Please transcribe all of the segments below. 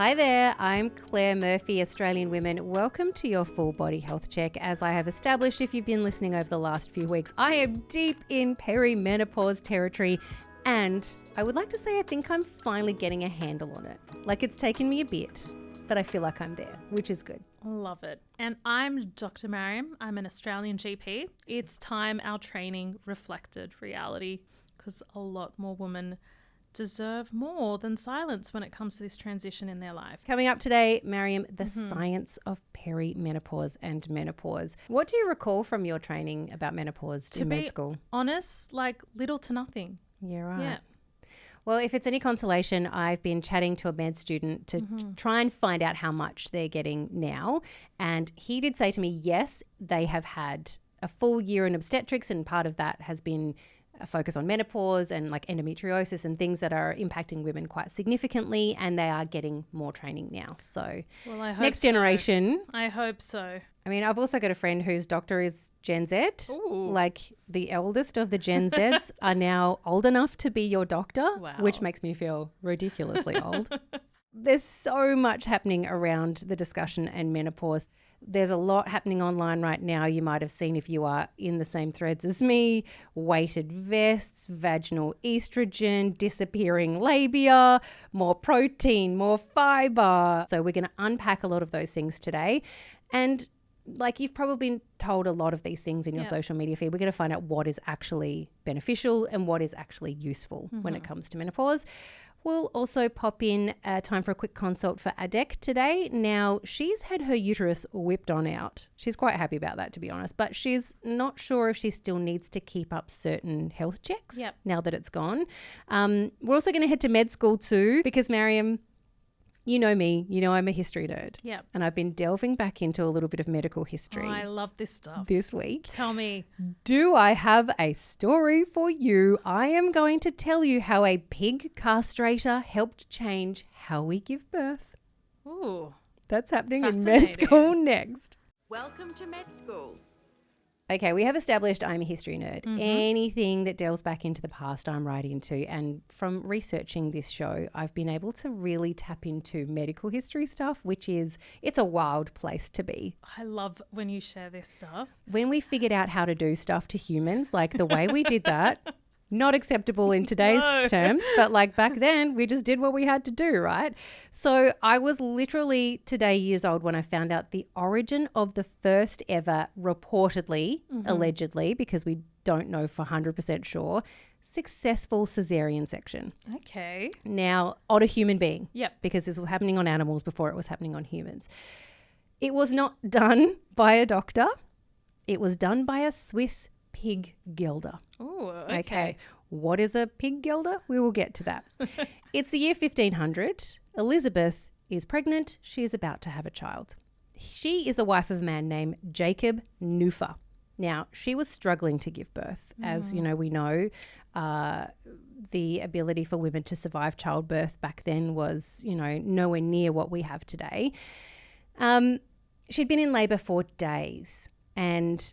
Hi there, I'm Claire Murphy, Australian Women. Welcome to your full body health check. As I have established, if you've been listening over the last few weeks, I am deep in perimenopause territory, and I would like to say I think I'm finally getting a handle on it. Like, it's taken me a bit, but I feel like I'm there, which is good. Love it. And I'm Dr. Mariam. I'm an Australian GP. It's time our training reflected reality, because a lot more women deserve more than silence when it comes to this transition in their life. Coming up today, Mariam, the science of perimenopause and menopause. What do you recall from your training about menopause in med school? To be honest, like little to nothing. Yeah, right. Yeah. Well, if it's any consolation, I've been chatting to a med student to try and find out how much they're getting now. And he did say to me, yes, they have had a full year in obstetrics, and part of that has been a focus on menopause and like endometriosis and things that are impacting women quite significantly, and they are getting more training now. So Well, I hope next generation. I hope so. I mean, I've also got a friend whose doctor is Gen Z. Ooh. Like the eldest of the Gen Zs are now old enough to be your doctor, Wow. which makes me feel ridiculously old. There's so much happening around the discussion and menopause. There's a lot happening online right now. You might have seen, if you are in the same threads as me, weighted vests, vaginal estrogen, disappearing labia, more protein, more fiber. So we're going to unpack a lot of those things today. And like, you've probably been told a lot of these things in your social media feed. We're going to find out what is actually beneficial and what is actually useful when it comes to menopause. We'll also pop in time for a quick consult for Adek today. Now, she's had her uterus whipped on out. She's quite happy about that, to be honest, but she's not sure if she still needs to keep up certain health checks now that it's gone. We're also going to head to med school too, because Mariam, you know me, you know I'm a history nerd. Yep. And I've been delving back into a little bit of medical history. Oh, I love this stuff. This week. Tell me. Do I have a story for you? I am going to tell you how a pig castrator helped change how we give birth. Ooh. That's happening in med school next. Welcome to med school. Okay, we have established I'm a history nerd. Anything that delves back into the past, I'm right into. And from researching this show, I've been able to really tap into medical history stuff, which is, it's a wild place to be. I love when you share this stuff. When we figured out how to do stuff to humans, like the way we did that, not acceptable in today's terms, but like back then we just did what we had to do, right? So I was literally today years old when I found out the origin of the first ever reportedly, allegedly, because we don't know for 100% sure, successful cesarean section. Okay. Now, on a human being. Yep. Because this was happening on animals before it was happening on humans. It was not done by a doctor. It was done by a Swiss pig gilder. Ooh, Okay. What is a pig gilder? We will get to that. It's the year 1500. Elizabeth is pregnant. She is about to have a child. She is the wife of a man named Jacob Neufer. Now, she was struggling to give birth. As you know, we know the ability for women to survive childbirth back then was, you know, nowhere near what we have today. She'd been in labour for days, and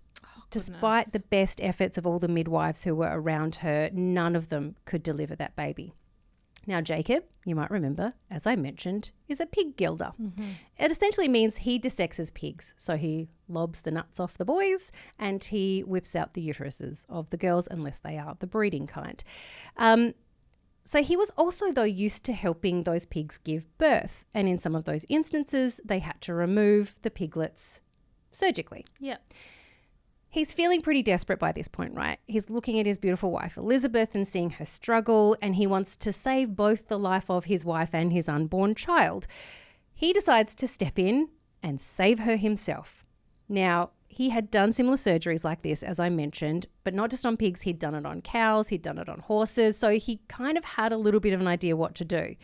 despite the best efforts of all the midwives who were around her, none of them could deliver that baby. Now, Jacob, you might remember, as I mentioned, is a pig gilder. It essentially means he dissects pigs. So he lobs the nuts off the boys and he whips out the uteruses of the girls, unless they are the breeding kind. So he was also, though, used to helping those pigs give birth. And in some of those instances, they had to remove the piglets surgically. Yep. He's feeling pretty desperate by this point, right? He's looking at his beautiful wife, Elizabeth, and seeing her struggle, and he wants to save both the life of his wife and his unborn child. He decides to step in and save her himself. Now, he had done similar surgeries like this, as I mentioned, but not just on pigs. He'd done it on cows, he'd done it on horses, so he kind of had a little bit of an idea what to do.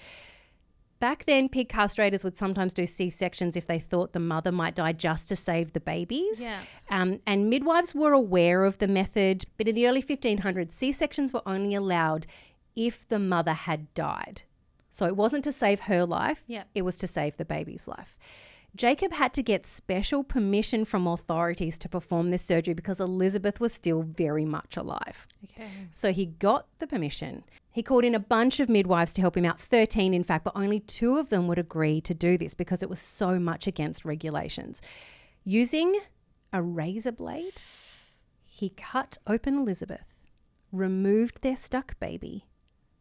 Back then, pig castrators would sometimes do C-sections if they thought the mother might die, just to save the babies. Yeah. And midwives were aware of the method, but in the early 1500s, C-sections were only allowed if the mother had died. So it wasn't to save her life, it was to save the baby's life. Jacob had to get special permission from authorities to perform this surgery because Elizabeth was still very much alive. Okay. So he got the permission. He called in a bunch of midwives to help him out, 13 in fact, but only 2 of them would agree to do this because it was so much against regulations. Using a razor blade, he cut open Elizabeth, removed their stuck baby,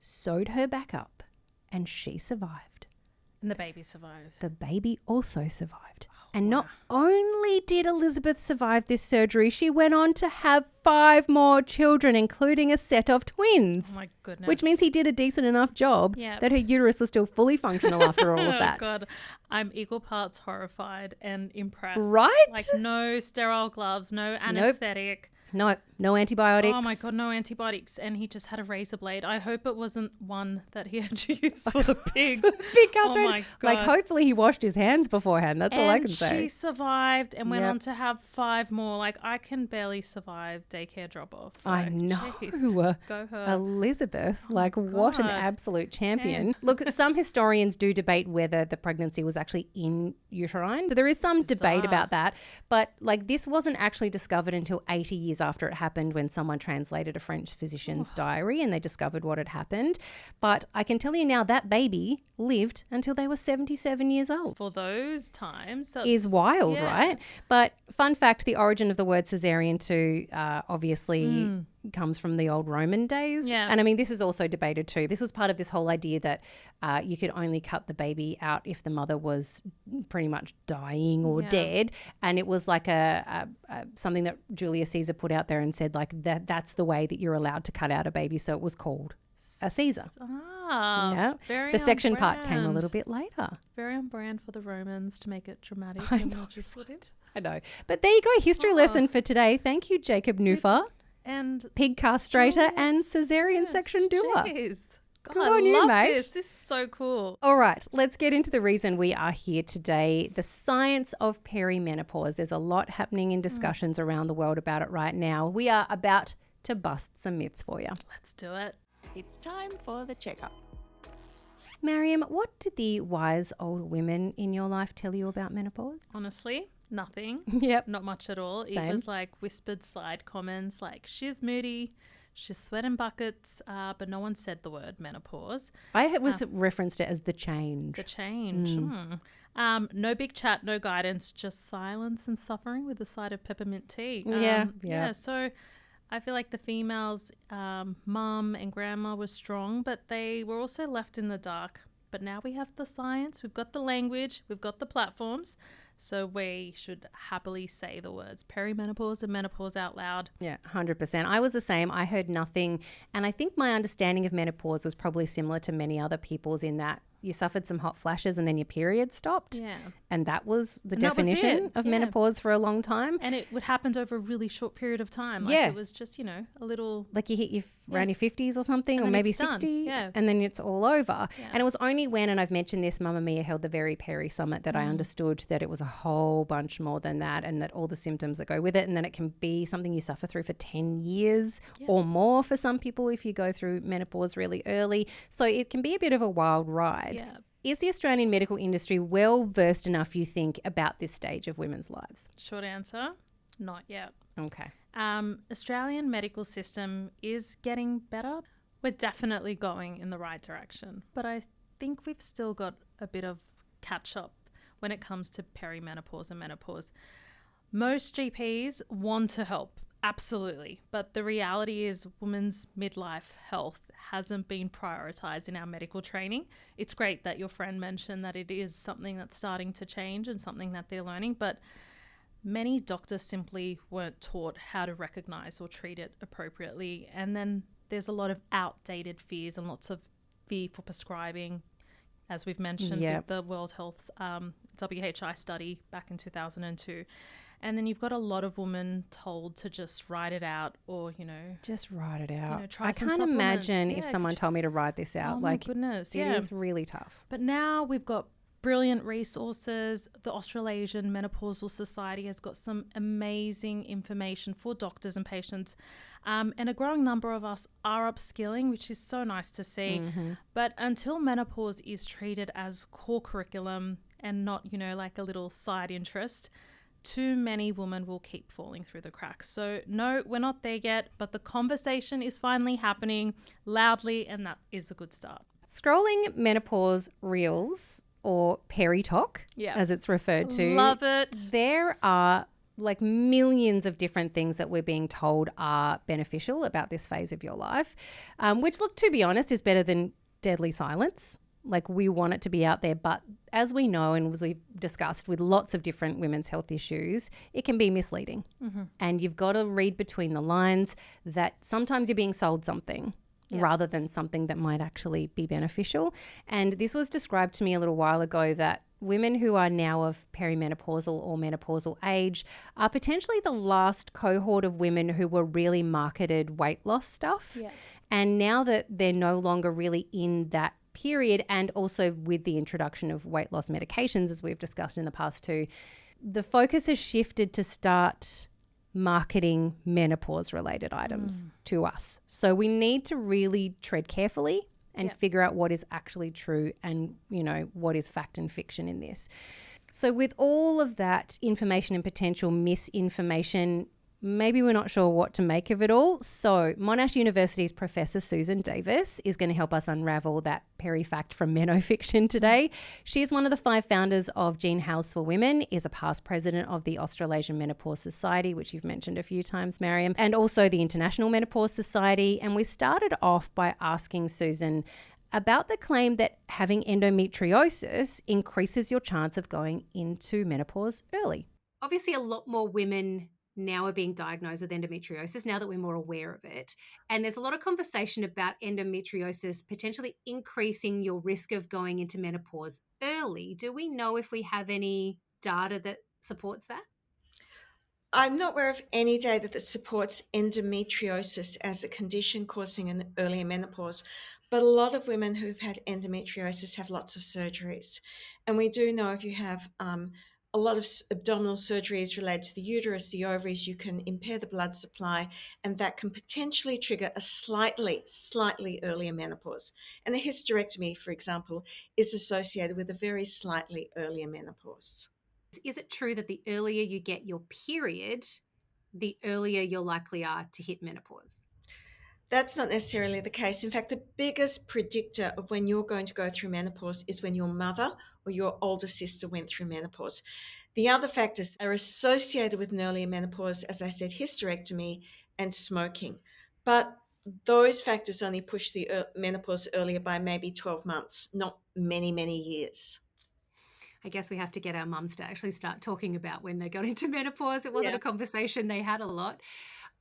sewed her back up, and she survived. And the baby survived. The baby also survived. And not only did Elizabeth survive this surgery, she went on to have 5 more children, including a set of twins. Oh my goodness. Which means he did a decent enough job that her uterus was still fully functional after all of that. Oh God, I'm equal parts horrified and impressed. Right? Like no sterile gloves, no anesthetic. No antibiotics. Oh my God, no antibiotics. And he just had a razor blade. I hope it wasn't one that he had to use for the pigs. Big castrator. Oh my God. Like hopefully he washed his hands beforehand. That's all I can say. And she survived and went on to have 5 more. Like I can barely survive daycare drop off. I Like, know. jeez, go her. Elizabeth, like what an God. absolute champion. Look, some historians do debate whether the pregnancy was actually in uterine. So there is some debate about that. But like this wasn't actually discovered until 80 years after it happened, when someone translated a French physician's diary and they discovered what had happened. But I can tell you now that baby lived until they were 77 years old. For those times. That's, Is wild, right? But fun fact, the origin of the word cesarean too obviously comes from the old Roman days. Yeah. And I mean, this is also debated too. This was part of this whole idea that you could only cut the baby out if the mother was pretty much dying or dead. And it was like a something that Julius Caesar put out there and said like that's the way that you're allowed to cut out a baby. So it was called a Caesar. Ah, very The section on part came a brand. little bit later. Very on brand for the Romans to make it dramatic and legislative. I know. But there you go. History lesson for today. Thank you, Jacob Nufa. And Pig castrator and cesarean section doer. Jeez. God, Good I on you, love mate. this. This is so cool. All right, let's get into the reason we are here today, the science of perimenopause. There's a lot happening in discussions around the world about it right now. We are about to bust some myths for you. Let's do it. It's time for the checkup. Mariam, what did the wise old women in your life tell you about menopause? Honestly, nothing. Yep. Not much at all. Same. It was like whispered side comments like, she's moody, she's sweating buckets, but no one said the word menopause. I was referenced it as the change. The change. No big chat, no guidance, just silence and suffering with a side of peppermint tea. Yeah. So I feel like the females, mum and grandma were strong, but they were also left in the dark. But now we have the science, we've got the language, we've got the platforms. So we should happily say the words perimenopause and menopause out loud. Yeah, 100%. I was the same. I heard nothing. And I think my understanding of menopause was probably similar to many other people's in that you suffered some hot flashes and then your period stopped. Yeah. And that was the And that was definition it. of Yeah. menopause for a long time. And it would happen over a really short period of time. Like Yeah. it was just, a little... Like you hit your around your 50s or something, And or then maybe it's done. 60, Yeah. and then it's all over. Yeah. And it was only when, and I've mentioned this, Mamma Mia held the Very Peri Summit, that I understood that it was a whole bunch more than that, and that all the symptoms that go with it, and then it can be something you suffer through for 10 years or more for some people if you go through menopause really early. So it can be a bit of a wild ride. Yeah. Is the Australian medical industry well versed enough, you think, about this stage of women's lives? Short answer, not yet. Okay. Australian medical system is getting better. We're definitely going in the right direction, but I think we've still got a bit of catch up when it comes to perimenopause and menopause. Most GPs want to help, absolutely, but the reality is women's midlife health hasn't been prioritized in our medical training. It's great that your friend mentioned that it is something that's starting to change and something that they're learning, but many doctors simply weren't taught how to recognize or treat it appropriately. And then there's a lot of outdated fears and lots of fear for prescribing, as we've mentioned with the World Health's WHI study back in 2002. And then you've got a lot of women told to just write it out or, Just write it out. try I some can't supplements. imagine Yeah, if someone told me to write this out. oh my goodness, It is really tough. But now we've got brilliant resources. The Australasian Menopause Society has got some amazing information for doctors and patients. And a growing number of us are upskilling, which is so nice to see. But until menopause is treated as core curriculum and not, like a little side interest, too many women will keep falling through the cracks. So no, we're not there yet, but the conversation is finally happening loudly, and that is a good start. Scrolling menopause reels, or peri-talk, as it's referred to. Love it. There are like millions of different things that we're being told are beneficial about this phase of your life, which, look, to be honest, is better than deadly silence. Like, we want it to be out there, but as we know, and as we've discussed with lots of different women's health issues, it can be misleading. And you've got to read between the lines that sometimes you're being sold something rather than something that might actually be beneficial. And this was described to me a little while ago that women who are now of perimenopausal or menopausal age are potentially the last cohort of women who were really marketed weight loss stuff. And now that they're no longer really in that period, and also with the introduction of weight loss medications, as we've discussed in the past too, the focus has shifted to start marketing menopause related items to us. So we need to really tread carefully and figure out what is actually true and, you know, what is fact and fiction in this. So with all of that information and potential misinformation, maybe we're not sure what to make of it all. So Monash University's Professor Susan Davis is going to help us unravel that peri-fact from menofiction today. She's one of the 5 founders of Gene House for Women, is a past president of the Australasian Menopause Society, which you've mentioned a few times, Mariam, and also the International Menopause Society. And we started off by asking Susan about the claim that having endometriosis increases your chance of going into menopause early. Obviously, a lot more women now are being diagnosed with endometriosis now that we're more aware of it. And there's a lot of conversation about endometriosis potentially increasing your risk of going into menopause early. Do we know if we have any data that supports that? I'm not aware of any data that supports endometriosis as a condition causing an earlier menopause, but a lot of women who've had endometriosis have lots of surgeries. And we do know if you have a lot of abdominal surgeries related to the uterus, the ovaries, you can impair the blood supply, and that can potentially trigger a slightly earlier menopause. And a hysterectomy, for example, is associated with a very slightly earlier menopause. Is it true that the earlier you get your period, the earlier you're likely are to hit menopause? That's not necessarily the case. In fact, the biggest predictor of when you're going to go through menopause is when your mother or your older sister went through menopause. The other factors are associated with an earlier menopause, as I said, hysterectomy and smoking. But those factors only push the menopause earlier by maybe 12 months, not many, many years. I guess we have to get our mums to actually start talking about when they got into menopause. It wasn't a conversation they had a lot.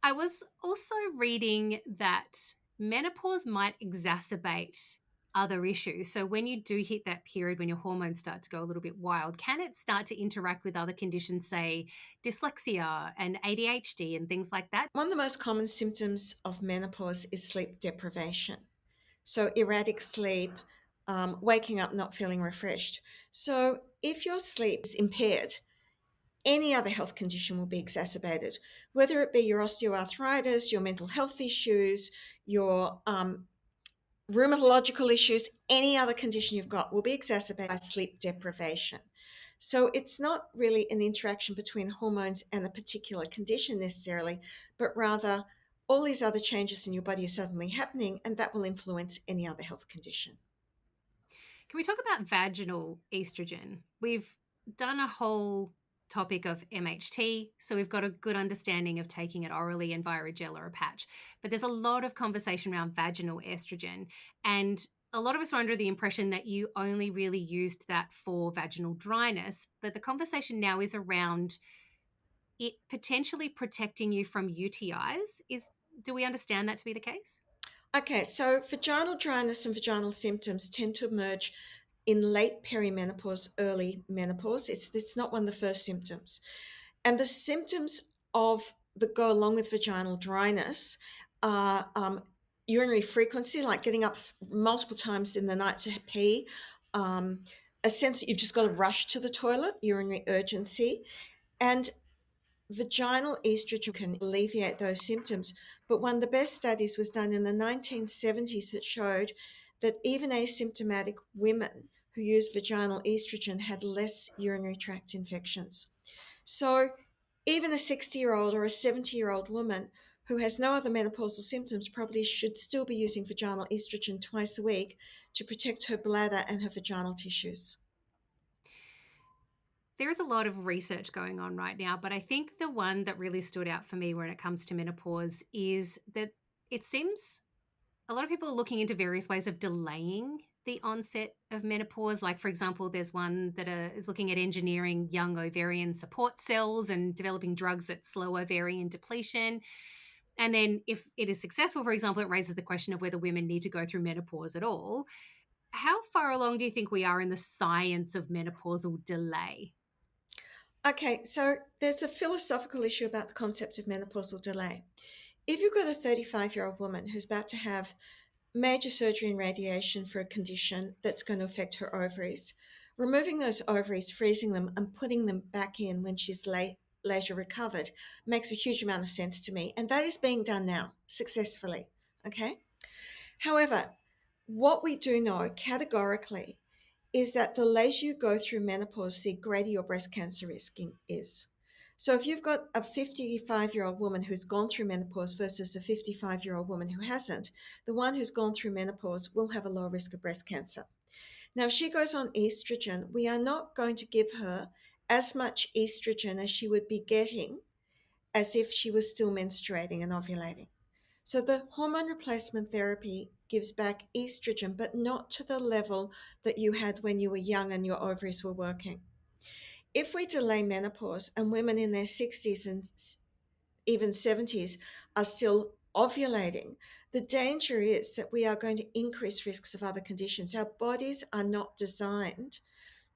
I was also reading that menopause might exacerbate other issues. So when you do hit that period when your hormones start to go a little bit wild, can it start to interact with other conditions, say dyslexia and ADHD and things like that? One of the most common symptoms of menopause is sleep deprivation. So erratic sleep, waking up not feeling refreshed. So if your sleep is impaired, any other health condition will be exacerbated, whether it be your osteoarthritis, your mental health issues, your rheumatological issues, any other condition you've got will be exacerbated by sleep deprivation. So it's not really an interaction between hormones and a particular condition necessarily, but rather all these other changes in your body are suddenly happening, and that will influence any other health condition. Can we talk about vaginal estrogen? We've done a whole topic of MHT, so we've got a good understanding of taking it orally and via a gel or a patch. But there's a lot of conversation around vaginal estrogen, and a lot of us were under the impression that you only really used that for vaginal dryness, but the conversation now is around it potentially protecting you from UTIs. Do we understand that to be the case? Okay, so vaginal dryness and vaginal symptoms tend to emerge in late perimenopause, early menopause. It's not one of the first symptoms. And the symptoms that go along with vaginal dryness are urinary frequency, like getting up multiple times in the night to pee, a sense that you've just got to rush to the toilet, urinary urgency, and vaginal estrogen can alleviate those symptoms. But one of the best studies was done in the 1970s that showed that even asymptomatic women who used vaginal estrogen had less urinary tract infections. So even a 60-year-old or a 70-year-old woman who has no other menopausal symptoms probably should still be using vaginal estrogen twice a week to protect her bladder and her vaginal tissues. There is a lot of research going on right now, but I think the one that really stood out for me when it comes to menopause is that it seems a lot of people are looking into various ways of delaying the onset of menopause. Like, for example, there's one that is looking at engineering young ovarian support cells and developing drugs that slow ovarian depletion. And then if it is successful, for example, it raises the question of whether women need to go through menopause at all. How far along do you think we are in the science of menopausal delay? Okay, so there's a philosophical issue about the concept of menopausal delay. If you've got a 35-year-old woman who's about to have major surgery and radiation for a condition that's going to affect her ovaries, removing those ovaries, freezing them, and putting them back in when she's laser recovered makes a huge amount of sense to me. And that is being done now successfully. Okay. However, what we do know categorically is that the later you go through menopause, the greater your breast cancer risk is. So if you've got a 55-year-old woman who's gone through menopause versus a 55-year-old woman who hasn't, the one who's gone through menopause will have a lower risk of breast cancer. Now, if she goes on estrogen, we are not going to give her as much estrogen as she would be getting as if she was still menstruating and ovulating. So the hormone replacement therapy gives back estrogen, but not to the level that you had when you were young and your ovaries were working. If we delay menopause and women in their 60s and even 70s are still ovulating, the danger is that we are going to increase risks of other conditions. Our bodies are not designed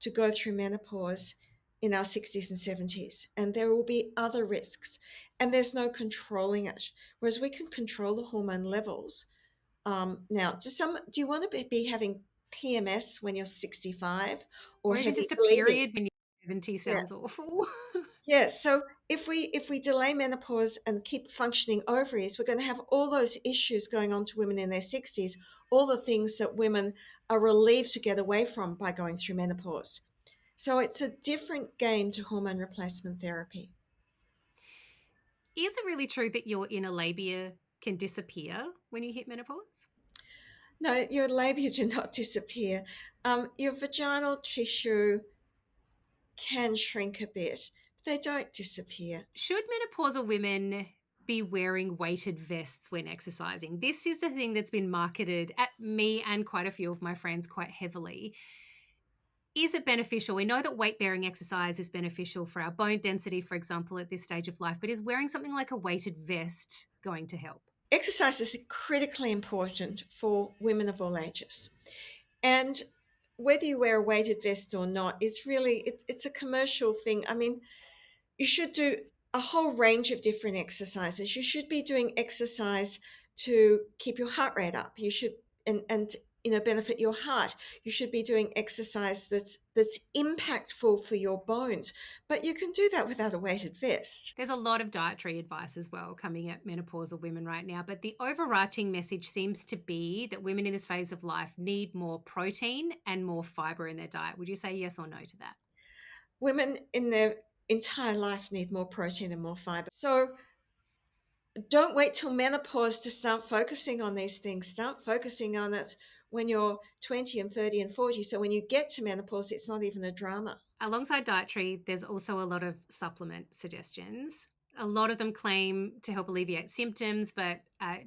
to go through menopause in our 60s and 70s, and there will be other risks, and there's no controlling it. Whereas we can control the hormone levels. Now, do you want to be having PMS when you're 65 Or or even heavy just a bleeding? period when you're 70 Yeah. sounds awful. Yeah, so if we delay menopause and keep functioning ovaries, we're going to have all those issues going on to women in their 60s, all the things that women are relieved to get away from by going through menopause. So it's a different game to hormone replacement therapy. Is it really true that your inner labia can disappear when you hit menopause? No, your labia do not disappear. Your vaginal tissue can shrink a bit, but they don't disappear. Should menopausal women be wearing weighted vests when exercising? This is the thing that's been marketed at me and quite a few of my friends quite heavily. Is it beneficial? We know that weight-bearing exercise is beneficial for our bone density, for example, at this stage of life, but is wearing something like a weighted vest going to help? Exercise is critically important for women of all ages. And whether you wear a weighted vest or not is really, it's a commercial thing. I mean, you should do a whole range of different exercises. You should be doing exercise to keep your heart rate up. You should, and benefit your heart. You should be doing exercise that's impactful for your bones. But you can do that without a weighted vest. There's a lot of dietary advice as well coming at menopausal women right now, but the overarching message seems to be that women in this phase of life need more protein and more fiber in their diet. Would you say yes or no to that? Women in their entire life need more protein and more fiber. So don't wait till menopause to start focusing on these things. Start focusing on it when you're 20 and 30 and 40. So when you get to menopause, it's not even a drama. Alongside dietary, there's also a lot of supplement suggestions. A lot of them claim to help alleviate symptoms, but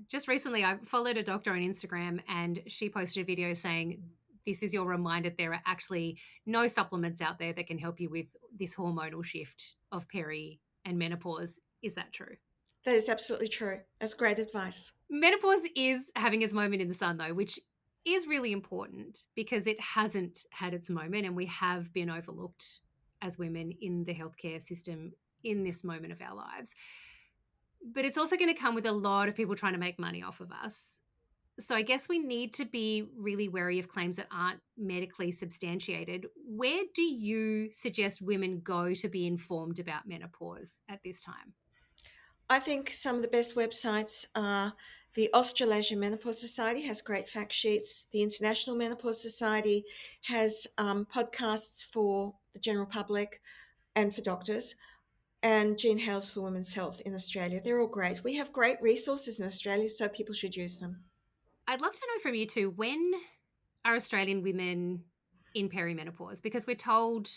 just recently I followed a doctor on Instagram and she posted a video saying, this is your reminder there are actually no supplements out there that can help you with this hormonal shift of peri and menopause. Is that true? That is absolutely true. That's great advice. Menopause is having its moment in the sun, though, which is really important because it hasn't had its moment and we have been overlooked as women in the healthcare system in this moment of our lives. But it's also going to come with a lot of people trying to make money off of us. So I guess we need to be really wary of claims that aren't medically substantiated. Where do you suggest women go to be informed about menopause at this time? I think some of the best websites are the Australasian Menopause Society has great fact sheets. The International Menopause Society has podcasts for the general public and for doctors. and Jean Hales for Women's Health in Australia. They're all great. We have great resources in Australia, so people should use them. I'd love to know from you too, when are Australian women in perimenopause? Because we're told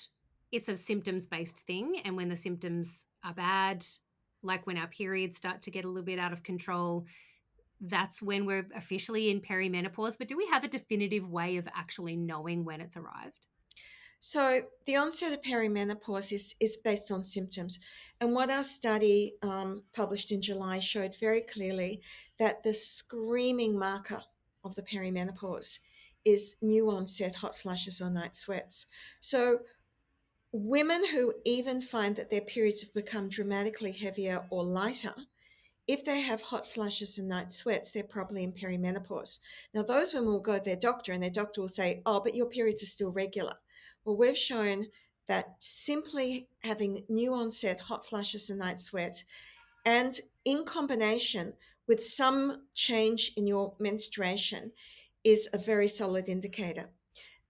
it's a symptoms-based thing, and when the symptoms are bad, like when our periods start to get a little bit out of control, that's when we're officially in perimenopause. But do we have a definitive way of actually knowing when it's arrived? So the onset of perimenopause is based on symptoms. And what our study published in July showed very clearly that the screaming marker of the perimenopause is new onset hot flushes or night sweats. So women who even find that their periods have become dramatically heavier or lighter, if they have hot flushes and night sweats, they're probably in perimenopause. Now, those women will go to their doctor and their doctor will say, oh, but your periods are still regular. Well, we've shown that simply having new onset hot flushes and night sweats, and in combination with some change in your menstruation, is a very solid indicator.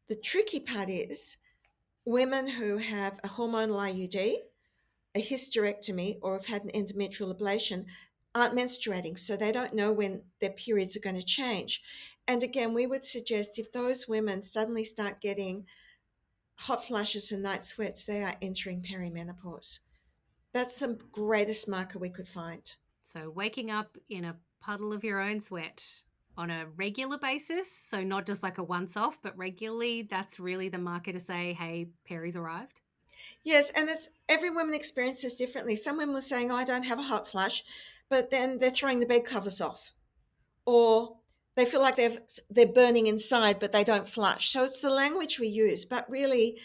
The tricky part is women who have a hormonal IUD, a hysterectomy, or have had an endometrial ablation aren't menstruating, so they don't know when their periods are going to change. And again, we would suggest if those women suddenly start getting hot flushes and night sweats, they are entering perimenopause. That's the greatest marker we could find. So waking up in a puddle of your own sweat on a regular basis, so not just like a once-off, but regularly, that's really the marker to say, hey, peri's arrived? Yes, and it's every woman experiences differently. Some women are saying, oh, I don't have a hot flush, but then they're throwing the bed covers off. Or they feel like they're burning inside, but they don't flush. So it's the language we use, but really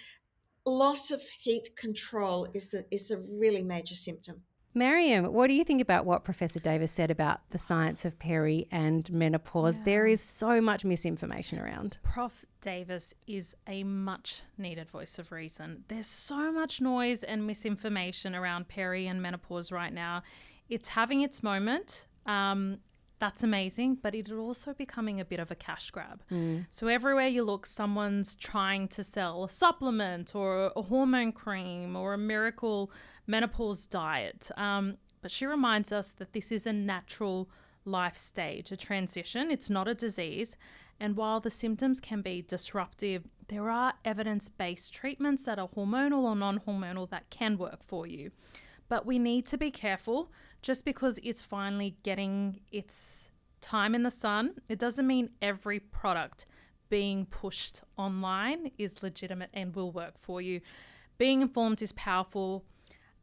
loss of heat control is the really major symptom. Miriam, what do you think about what Professor Davis said about the science of peri and menopause? Yeah. There is so much misinformation around. Prof. Davis is a much needed voice of reason. There's so much noise and misinformation around peri and menopause right now. It's having its moment. That's amazing, but it is also becoming a bit of a cash grab. So everywhere you look, someone's trying to sell a supplement or a hormone cream or a miracle menopause diet. But she reminds us that this is a natural life stage, a transition. It's not a disease. And while the symptoms can be disruptive, there are evidence-based treatments that are hormonal or non-hormonal that can work for you. But we need to be careful. Just because it's finally getting its time in the sun, it doesn't mean every product being pushed online is legitimate and will work for you. Being informed is powerful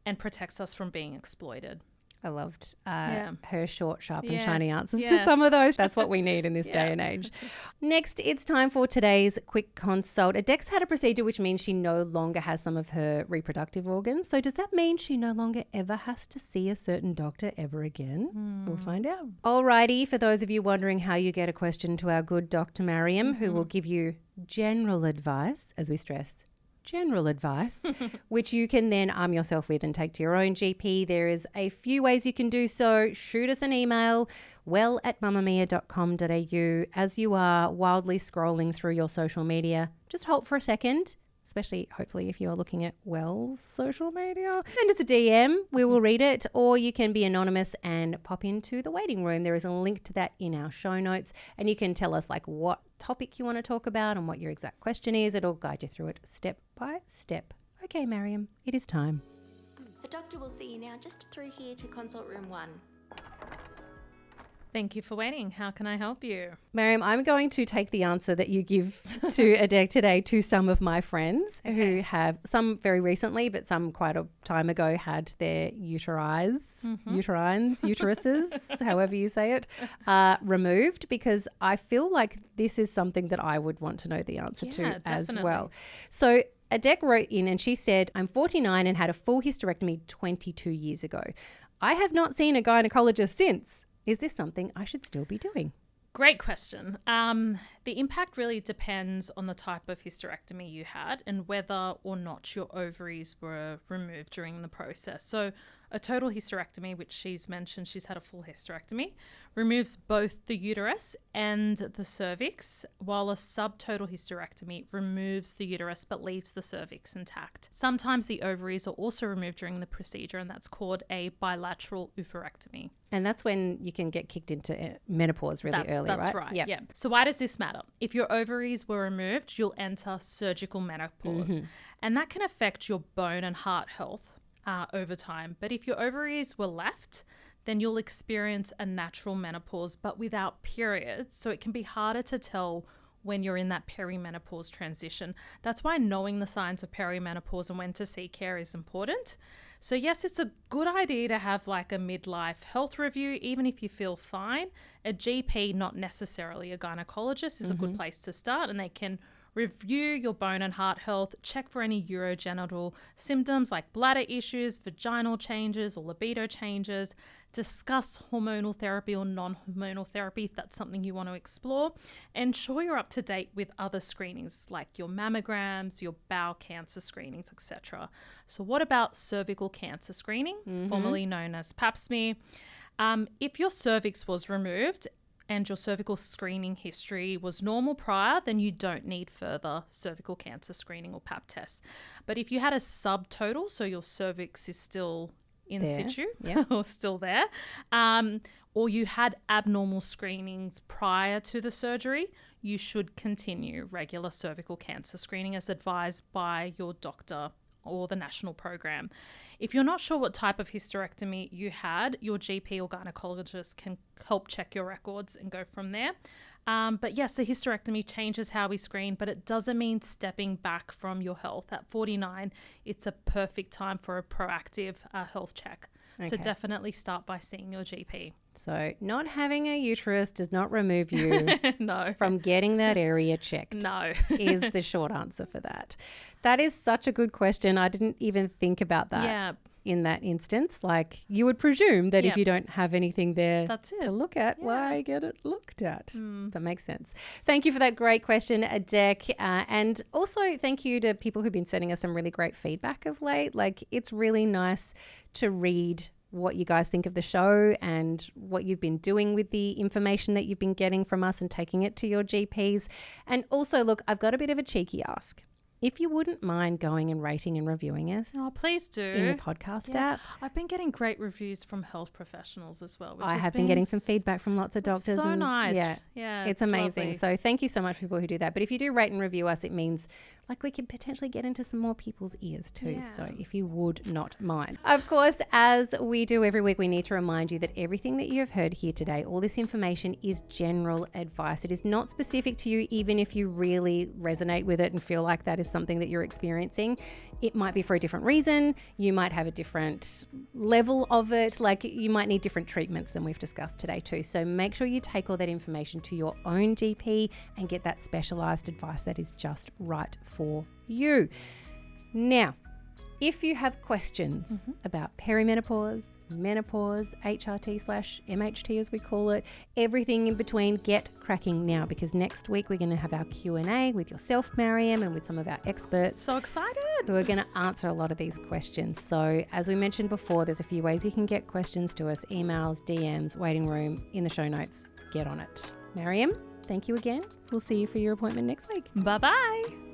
and protects us from being exploited. I loved her short, sharp and Yeah. shiny answers Yeah. to some of those. That's what we need in this day and age. Next, it's time for today's quick consult. Adek's had a procedure which means she no longer has some of her reproductive organs. So does that mean she no longer ever has to see a certain doctor ever again? We'll find out. Alrighty, for those of you wondering how you get a question to our good Dr. Mariam, who will give you general advice, as we stress, general advice, which you can then arm yourself with and take to your own GP. There is a few ways you can do so. Shoot us an email, well@mamamia.com.au. As you are wildly scrolling through your social media, just halt for a second, especially hopefully if you're looking at Well's social media. Send us a DM, we will read it, or you can be anonymous and pop into the waiting room. There is a link to that in our show notes, and you can tell us like what topic you want to talk about and what your exact question is. It'll guide you through it step by step. Okay, Mariam, it is time. The doctor will see you now just through here to consult room 1. Thank you for waiting. How can I help you? Mariam, I'm going to take the answer that you give to Adek today to some of my friends who have, some very recently, but some quite a time ago, had their uteruses, however you say it, removed, because I feel like this is something that I would want to know the answer to as well. So Adek wrote in and she said, I'm 49 and had a full hysterectomy 22 years ago. I have not seen a gynaecologist since. Is this something I should still be doing? Great question. The impact really depends on the type of hysterectomy you had and whether or not your ovaries were removed during the process. So A total hysterectomy, which she's mentioned she's had a full hysterectomy, removes both the uterus and the cervix, while a subtotal hysterectomy removes the uterus but leaves the cervix intact. Sometimes the ovaries are also removed during the procedure, and that's called a bilateral oophorectomy. And that's when you can get kicked into menopause really early, right? That's right, yeah. So why does this matter? If your ovaries were removed, you'll enter surgical menopause. And that can affect your bone and heart health over time. But if your ovaries were left, then you'll experience a natural menopause, but without periods. So it can be harder to tell when you're in that perimenopause transition. That's why knowing the signs of perimenopause and when to seek care is important. So yes, it's a good idea to have like a midlife health review, even if you feel fine. A GP, not necessarily a gynaecologist, is a good place to start, and they can review your bone and heart health, check for any urogenital symptoms like bladder issues, vaginal changes or libido changes, discuss hormonal therapy or non-hormonal therapy if that's something you want to explore, and ensure you're up to date with other screenings like your mammograms, your bowel cancer screenings, etc. So what about cervical cancer screening, formerly known as pap smear? If your cervix was removed and your cervical screening history was normal prior, then you don't need further cervical cancer screening or pap tests. But if you had a subtotal, so your cervix is still in situ or still there, or you had abnormal screenings prior to the surgery, you should continue regular cervical cancer screening as advised by your doctor or the national program. If you're not sure what type of hysterectomy you had, your GP or gynecologist can help check your records and go from there. But yes, a hysterectomy changes how we screen, but it doesn't mean stepping back from your health. At 49, it's a perfect time for a proactive health check. Okay. So definitely start by seeing your GP. So not having a uterus does not remove you from getting that area checked. Is the short answer for that. That is such a good question. I didn't even think about that in that instance. Like you would presume that if you don't have anything there to look at, why get it looked at? That makes sense. Thank you for that great question, Adek. And also thank you to people who've been sending us some really great feedback of late. Like it's really nice to read what you guys think of the show and what you've been doing with the information that you've been getting from us and taking it to your GPs. And also, look, I've got a bit of a cheeky ask. If you wouldn't mind going and rating and reviewing us. Oh, please do. In the podcast app. I've been getting great reviews from health professionals as well. I have been getting some feedback from lots of doctors. So nice. Yeah, it's amazing. Lovely. So thank you so much for people who do that. But if you do rate and review us, it means like we can potentially get into some more people's ears too. Yeah. So if you would not mind. Of course, as we do every week, we need to remind you that everything that you have heard here today, all this information is general advice. It is not specific to you, even if you really resonate with it and feel like that is something that you're experiencing. It might be for a different reason. You might have a different level of it. Like you might need different treatments than we've discussed today too. So make sure you take all that information to your own GP and get that specialised advice that is just right for you. Now, if you have questions about perimenopause, menopause, HRT/MHT as we call it, everything in between, get cracking now because next week we're going to have our Q&A with yourself, Mariam, and with some of our experts. So excited. Who are going to answer a lot of these questions. So as we mentioned before, there's a few ways you can get questions to us, emails, DMs, waiting room, in the show notes. Get on it. Mariam, thank you again. We'll see you for your appointment next week. Bye-bye.